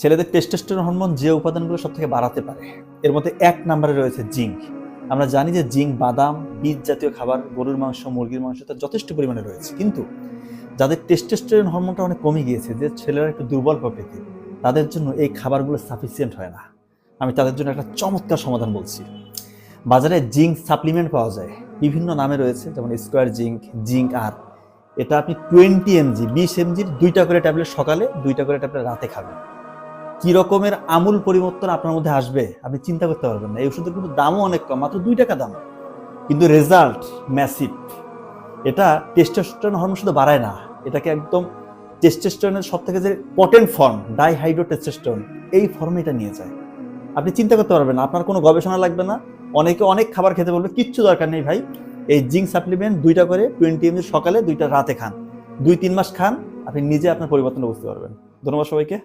ছেলেদের testosterone hormone যে উপাদানগুলো সবথেকে বাড়াতে পারে এর মধ্যে 1 নম্বরে রয়েছে জিঙ্ক। আমরা জানি যে জিঙ্ক বাদাম, বীজ জাতীয় খাবার, গরুর মাংস, মুরগির মাংস তার যথেষ্ট পরিমাণে রয়েছে। কিন্তু যাদের টেস্টোস্টেরন হরমোনটা অনেক কমে গিয়েছে, যে ছেলেরা একটু দুর্বল প্রকৃতির, তাদের জন্য এই খাবারগুলো সাফিসিয়েন্ট হয় না। আমি তাদের জন্য একটা চমৎকার সমাধান বলছি। বাজারে জিঙ্ক সাপ্লিমেন্ট পাওয়া যায়, বিভিন্ন নামে রয়েছে, যেমন স্কোয়ার জিঙ্ক, জিঙ্ক আর। এটা আপনি 20 mg 20 mg 2টা করে ট্যাবলেট সকালে, 2টা করে ট্যাবলেট রাতে খাবেন। কি রকমের আমূল পরিবর্তন আপনার মধ্যে আসবে আপনি চিন্তা করতে পারবেন না। এই ওষুধের কিন্তু দামও অনেক কম, মাত্র 2 টাকা দাম, কিন্তু রেজাল্ট ম্যাসিভ। এটা টেস্টোস্টেরন হরমোন শুধু বাড়ায় না, এটাকে একদম টেস্টোস্টেরনের সব থেকে যে পটেন্ট ফর্ম ডাইহাইড্রোটেস্টোস্টেরন, এই ফর্মে এটা নিয়ে যায়। আপনি চিন্তা করতে পারবেন না, আপনার কোনো গবেষণা লাগবে না। অনেকে অনেক খাবার খেতে বলবে, কিচ্ছু দরকার নেই ভাই, এই জিঙ্ক সাপ্লিমেন্ট 2টা করে 20 mg সকালে, 2টা রাতে খান, 2-3 মাস খান, আপনি নিজে আপনার পরিবর্তন বুঝতে পারবেন। ধন্যবাদ সবাইকে।